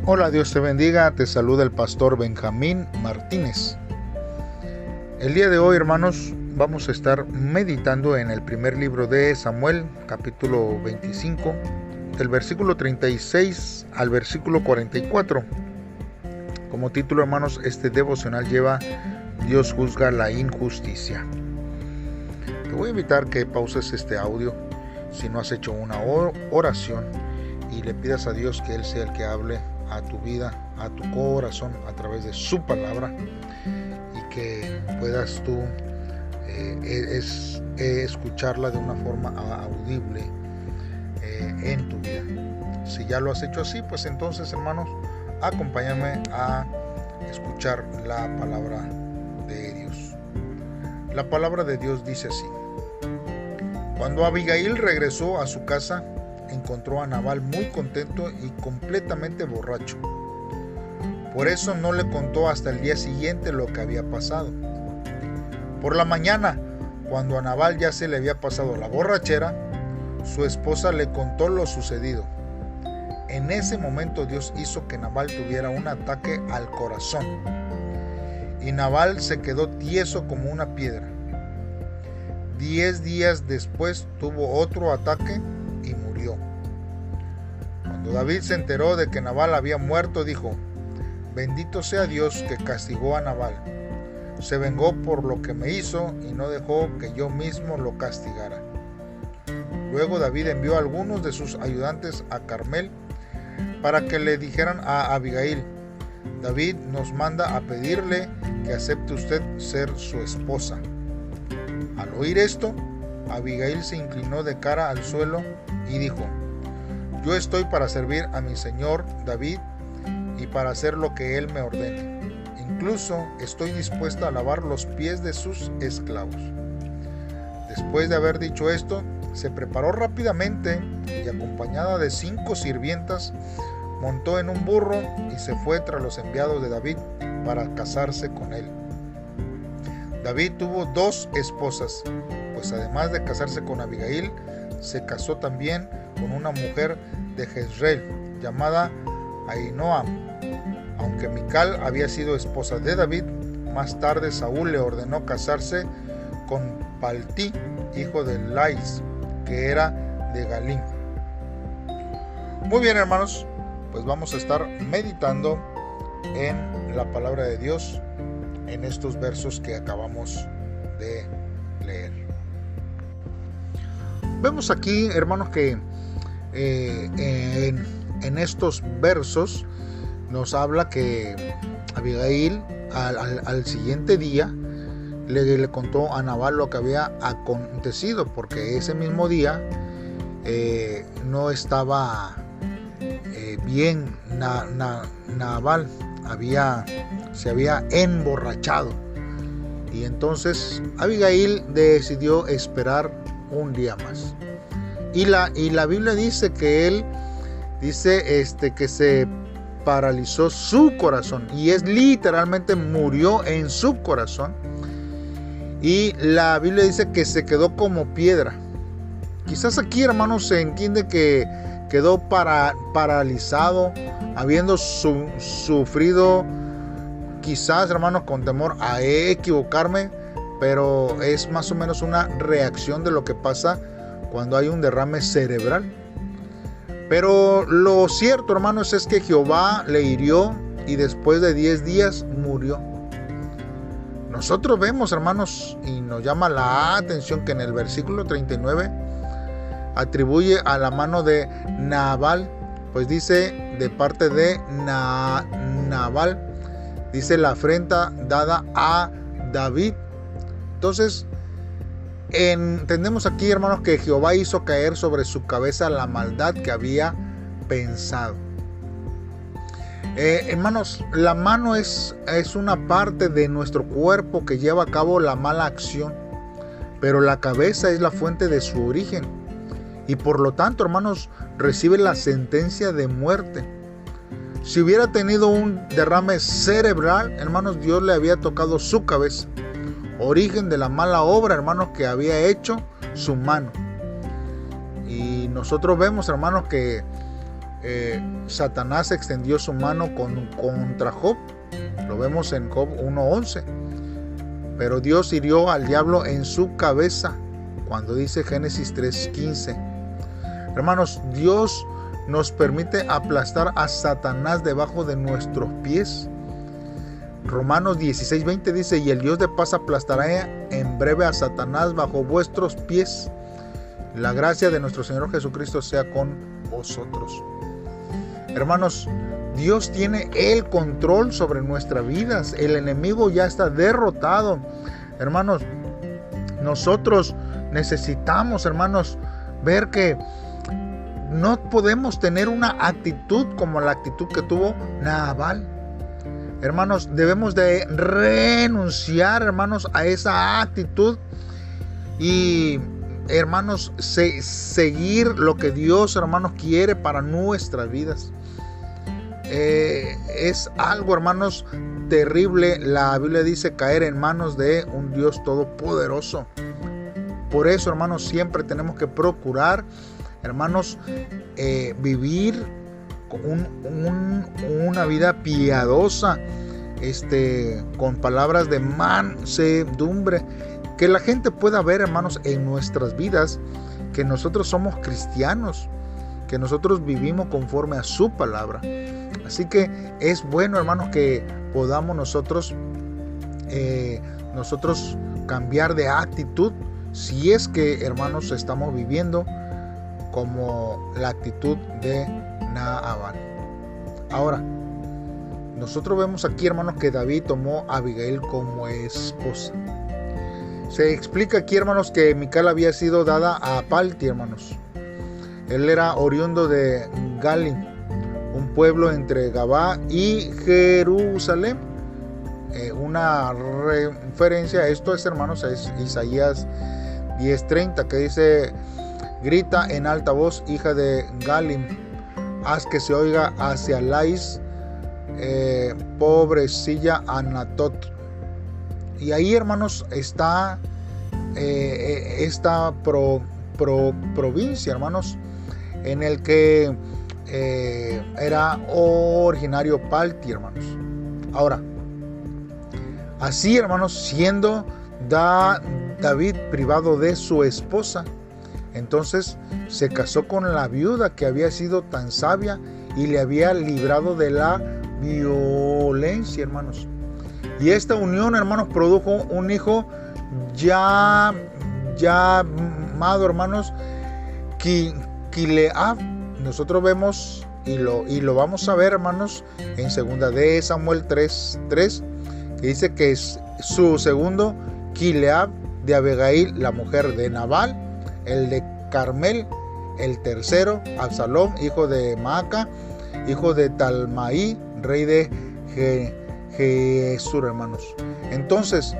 Hola, Dios te bendiga, te saluda el pastor Benjamín Martínez. El día de hoy, hermanos, vamos a estar meditando en el primer libro de Samuel, capítulo 25, del versículo 36 al versículo 44. Como título, hermanos, este devocional lleva Dios juzga la injusticia. Te voy a invitar que pauses este audio si no has hecho una oración y le pidas a Dios que Él sea el que hable a tu vida, a tu corazón a través de su palabra y que puedas tú escucharla de una forma audible en tu vida. Si ya lo has hecho así, pues entonces, hermanos, acompáñame a escuchar la palabra de Dios. La palabra de Dios dice así: Cuando Abigail regresó a su casa, encontró a Nabal muy contento y completamente borracho. Por eso no le contó hasta el día siguiente lo que había pasado. Por la mañana, cuando a Nabal ya se le había pasado la borrachera, su esposa le contó lo sucedido. En ese momento Dios hizo que Nabal tuviera un ataque al corazón, y Nabal se quedó tieso como una piedra. 10 días después tuvo otro ataque y murió. Cuando David se enteró de que Nabal había muerto, dijo: Bendito sea Dios que castigó a Nabal. Se vengó por lo que me hizo y no dejó que yo mismo lo castigara. Luego David envió a algunos de sus ayudantes a Carmel para que le dijeran a Abigail: David nos manda a pedirle que acepte usted ser su esposa. Al oír esto, Abigail se inclinó de cara al suelo y dijo: Yo estoy para servir a mi señor David y para hacer lo que él me ordene. Incluso estoy dispuesta a lavar los pies de sus esclavos. Después de haber dicho esto, se preparó rápidamente y, acompañada de 5 sirvientas, montó en un burro y se fue tras los enviados de David para casarse con él. David tuvo 2 esposas, pues además de casarse con Abigail, se casó también con una mujer de Jezreel llamada Ahinoam. Aunque Mical había sido esposa de David, más tarde Saúl le ordenó casarse con Paltí, hijo de Lais, que era de Galim. Muy bien, hermanos, pues vamos a estar meditando en la palabra de Dios en estos versos que acabamos de leer. Vemos aquí, hermanos, que en estos versos nos habla que Abigail al siguiente día le contó a Nabal lo que había acontecido, porque ese mismo día no estaba bien Nabal, se había emborrachado, y entonces Abigail decidió esperar un día más. Y la Biblia dice que él que se paralizó su corazón, y es literalmente murió en su corazón. Y la Biblia dice que se quedó como piedra. Quizás aquí, hermanos, se entiende que quedó paralizado, habiendo sufrido, quizás, hermanos, con temor a equivocarme, pero es más o menos una reacción de lo que pasa cuando hay un derrame cerebral. Pero lo cierto, hermanos, es que Jehová le hirió y después de 10 días murió. Nosotros vemos, hermanos, y nos llama la atención que en el versículo 39 atribuye a la mano de Nabal, pues dice de parte de Nabal, dice la afrenta dada a David. Entonces, entendemos aquí, hermanos, que Jehová hizo caer sobre su cabeza la maldad que había pensado. Hermanos, la mano es una parte de nuestro cuerpo que lleva a cabo la mala acción, pero la cabeza es la fuente de su origen y por lo tanto, hermanos, recibe la sentencia de muerte. Si hubiera tenido un derrame cerebral, hermanos, Dios le había tocado su cabeza, origen de la mala obra, hermanos, que había hecho su mano. Y nosotros vemos, hermanos, que Satanás extendió su mano contra Job. Lo vemos en Job 1:11. Pero Dios hirió al diablo en su cabeza, cuando dice Génesis 3:15. Hermanos, Dios nos permite aplastar a Satanás debajo de nuestros pies. Romanos 16:20 dice: y el Dios de paz aplastará en breve a Satanás bajo vuestros pies. La gracia de nuestro Señor Jesucristo sea con vosotros. Hermanos, Dios tiene el control sobre nuestras vidas. El enemigo ya está derrotado. Hermanos, nosotros necesitamos, hermanos, ver que no podemos tener una actitud como la actitud que tuvo Nabal. Hermanos, debemos de renunciar, hermanos, a esa actitud y, hermanos, seguir lo que Dios, hermanos, quiere para nuestras vidas. Es algo, hermanos, terrible. La Biblia dice caer en manos de un Dios todopoderoso. Por eso, hermanos, siempre tenemos que procurar, hermanos, vivir una vida piadosa, con palabras de mansedumbre, que la gente pueda ver, hermanos, en nuestras vidas que nosotros somos cristianos, que nosotros vivimos conforme a su palabra. Así que es bueno, hermanos, que podamos nosotros cambiar de actitud, si es que, hermanos, estamos viviendo como la actitud de Nabal. Ahora, nosotros vemos aquí, hermanos, que David tomó a Abigail como esposa. Se explica aquí, hermanos, que Mical había sido dada a Palti, hermanos. Él era oriundo de Galim, un pueblo entre Gabá y Jerusalén. Una referencia a esto es, hermanos, es Isaías 10:30, que dice: grita en alta voz, hija de Galim, haz que se oiga hacia Lais, pobrecilla Anatot. Y ahí, hermanos, está esta provincia, hermanos, en el que era originario Palti, hermanos. Ahora, así, hermanos, siendo David privado de su esposa, entonces se casó con la viuda que había sido tan sabia y le había librado de la violencia, hermanos. Y esta unión, hermanos, produjo un hijo llamado, hermanos, Kileab. Nosotros vemos y lo vamos a ver, hermanos, en 2 de Samuel 3:3, que dice que es su segundo, Kileab, de Abigail, la mujer de Nabal, el de Carmel, el tercero, Absalom, hijo de Maaca, hijo de Talmaí, rey de Gesur, hermanos. Entonces,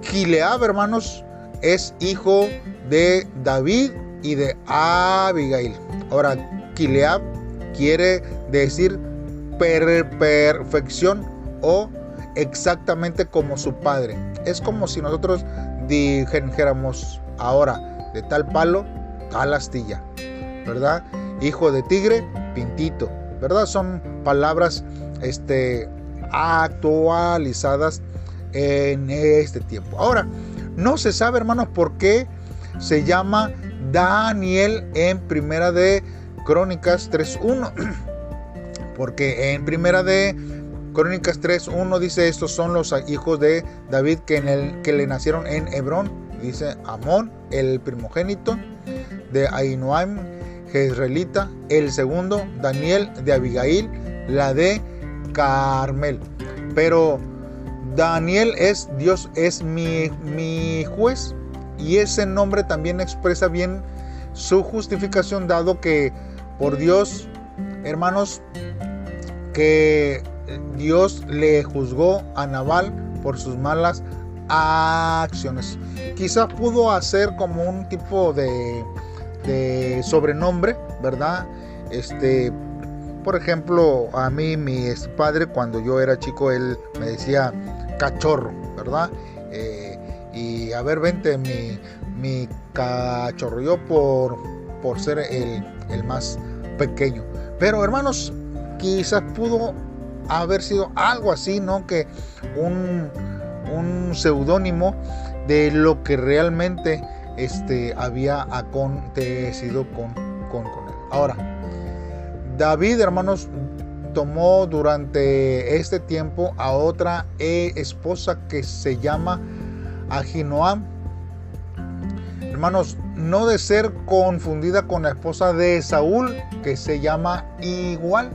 Kileab, hermanos, es hijo de David y de Abigail. Ahora, Kileab quiere decir perfección o exactamente como su padre. Es como si nosotros dijéramos ahora: de tal palo, tal astilla, ¿verdad? Hijo de tigre, pintito, ¿verdad? Son palabras actualizadas en este tiempo. Ahora, no se sabe, hermanos, por qué se llama Daniel en Primera de Crónicas 3:1. Porque en Primera de Crónicas 3:1 dice: estos son los hijos de David que le nacieron en Hebrón. Dice Amón, el primogénito, de Ahinoam, jezreelita, el segundo, Daniel, de Abigail, la de Carmel. Pero Daniel es Dios es mi juez, y ese nombre también expresa bien su justificación, dado que por Dios, hermanos, que Dios le juzgó a Nabal por sus malas acciones. Quizás pudo hacer como un tipo de sobrenombre, ¿verdad? Por ejemplo, a mí, mi padre, cuando yo era chico, él me decía cachorro, ¿verdad? Y a ver, vente, mi cachorro. Yo por ser el más pequeño. Pero hermanos, quizás pudo haber sido algo así, ¿no? Que un seudónimo de lo que realmente había acontecido con él. Ahora, David, hermanos, tomó durante este tiempo a otra esposa que se llama Ahinoam. Hermanos, no de ser confundida con la esposa de Saúl, que se llama igual.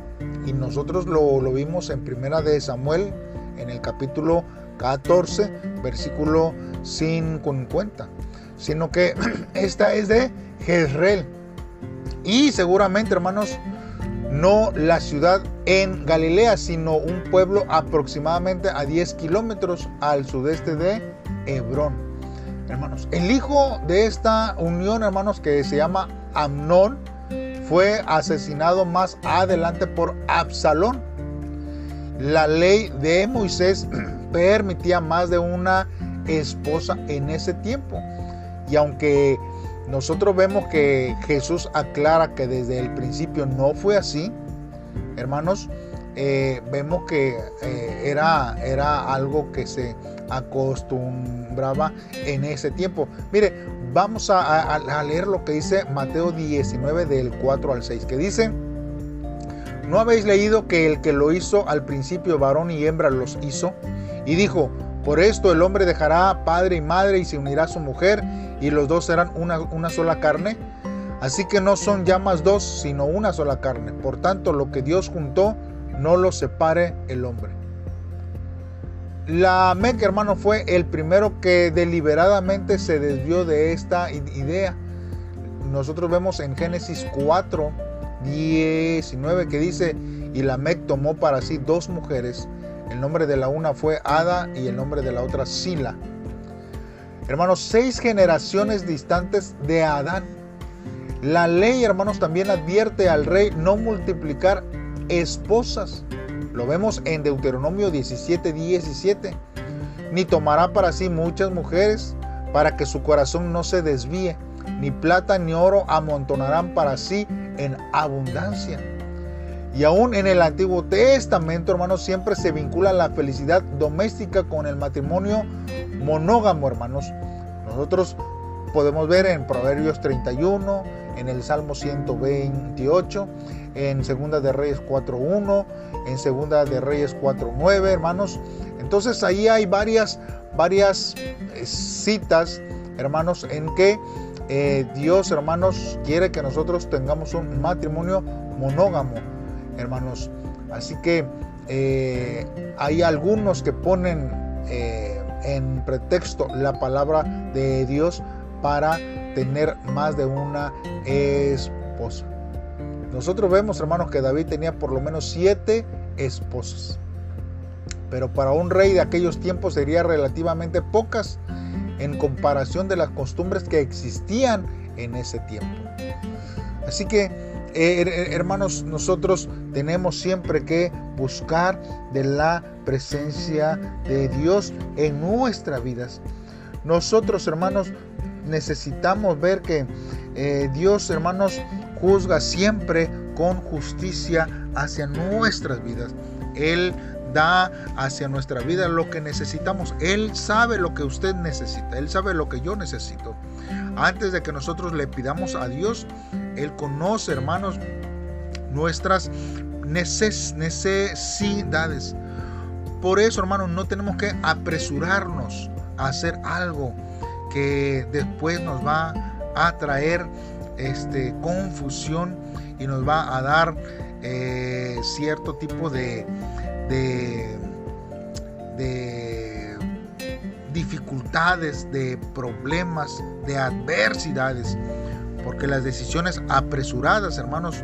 Y nosotros lo vimos en Primera de Samuel, en el capítulo 14, versículo 50. Sino que esta es de Jezreel. Y seguramente, hermanos, no la ciudad en Galilea, sino un pueblo aproximadamente a 10 kilómetros al sudeste de Hebrón. Hermanos, el hijo de esta unión, hermanos, que se llama Amnón, fue asesinado más adelante por Absalón. La ley de Moisés permitía más de una esposa en ese tiempo. Y aunque nosotros vemos que Jesús aclara que desde el principio no fue así, hermanos, vemos que era algo que se acostumbraba en ese tiempo. Mire, vamos a leer lo que dice Mateo 19 del 4 al 6, que dice: ¿no habéis leído que el que lo hizo al principio, varón y hembra los hizo? Y dijo: por esto el hombre dejará padre y madre y se unirá a su mujer, y los dos serán una sola carne. Así que no son ya más dos, sino una sola carne. Por tanto, lo que Dios juntó, no lo separe el hombre. Lamec, hermano, fue el primero que deliberadamente se desvió de esta idea. Nosotros vemos en Génesis 4, 19, que dice: y Lamec tomó para sí dos mujeres. El nombre de la una fue Ada y el nombre de la otra Sila. Hermanos, 6 generaciones distantes de Adán. La ley, hermanos, también advierte al rey no multiplicar esposas. Lo vemos en Deuteronomio 17:17. Ni tomará para sí muchas mujeres, para que su corazón no se desvíe. Ni plata ni oro amontonarán para sí en abundancia. Y aún en el Antiguo Testamento, hermanos, siempre se vincula la felicidad doméstica con el matrimonio monógamo, hermanos. Nosotros podemos ver en Proverbios 31, en el Salmo 128, en Segunda de Reyes 4.1, en Segunda de Reyes 4.9, hermanos. Entonces ahí hay varias citas, hermanos, en que Dios, hermanos, quiere que nosotros tengamos un matrimonio monógamo, hermanos. Así que hay algunos que ponen en pretexto la palabra de Dios para tener más de una esposa. Nosotros vemos, hermanos, que David tenía por lo menos 7 esposas, pero para un rey de aquellos tiempos sería relativamente pocas en comparación de las costumbres que existían en ese tiempo. Así que hermanos, nosotros tenemos siempre que buscar de la presencia de Dios en nuestras vidas. Nosotros, hermanos, necesitamos ver que Dios, hermanos, juzga siempre con justicia hacia nuestras vidas. Él da hacia nuestra vida lo que necesitamos. Él sabe lo que usted necesita. Él sabe lo que yo necesito. Antes de que nosotros le pidamos a Dios, Él conoce, hermanos, nuestras necesidades. Por eso, hermanos, no tenemos que apresurarnos a hacer algo que después nos va a traer confusión y nos va a dar cierto tipo de dificultades, de problemas, de adversidades, porque las decisiones apresuradas, hermanos,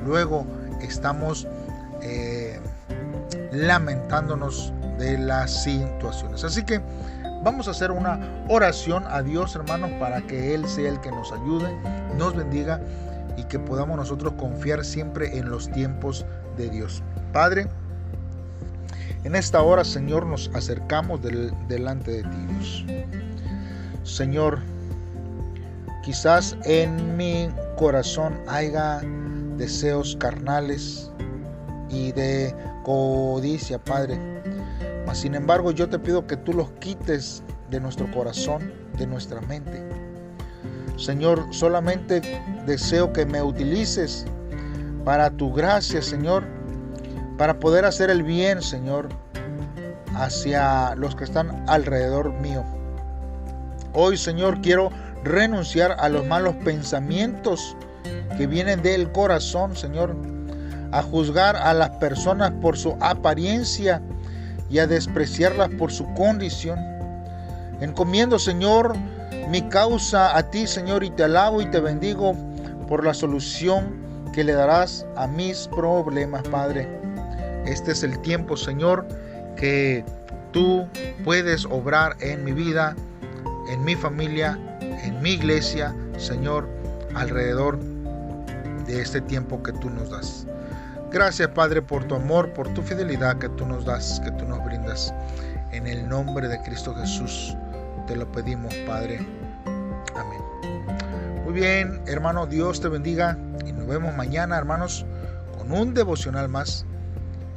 luego estamos lamentándonos de las situaciones. Así que vamos a hacer una oración a Dios, hermanos, para que Él sea el que nos ayude, nos bendiga y que podamos nosotros confiar siempre en los tiempos de Dios. Padre, en esta hora, Señor, nos acercamos delante de ti, Dios. Señor, quizás en mi corazón haya deseos carnales y de codicia, Padre. Mas sin embargo, yo te pido que tú los quites de nuestro corazón, de nuestra mente. Señor, solamente deseo que me utilices para tu gracia, Señor, para poder hacer el bien, Señor, hacia los que están alrededor mío. Hoy, Señor, quiero renunciar a los malos pensamientos que vienen del corazón, Señor, a juzgar a las personas por su apariencia y a despreciarlas por su condición. Encomiendo, Señor, mi causa a ti, Señor, y te alabo y te bendigo por la solución que le darás a mis problemas, Padre. Este es el tiempo, Señor, que tú puedes obrar en mi vida, en mi familia, en mi iglesia, Señor, alrededor de este tiempo que tú nos das. Gracias, Padre, por tu amor, por tu fidelidad que tú nos das, que tú nos brindas. En el nombre de Cristo Jesús te lo pedimos, Padre. Amén. Muy bien, hermano, Dios te bendiga y nos vemos mañana, hermanos, con un devocional más,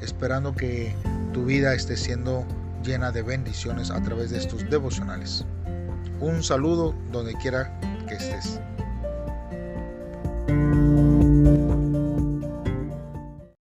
esperando que tu vida esté siendo llena de bendiciones a través de estos devocionales. Un saludo donde quiera que estés.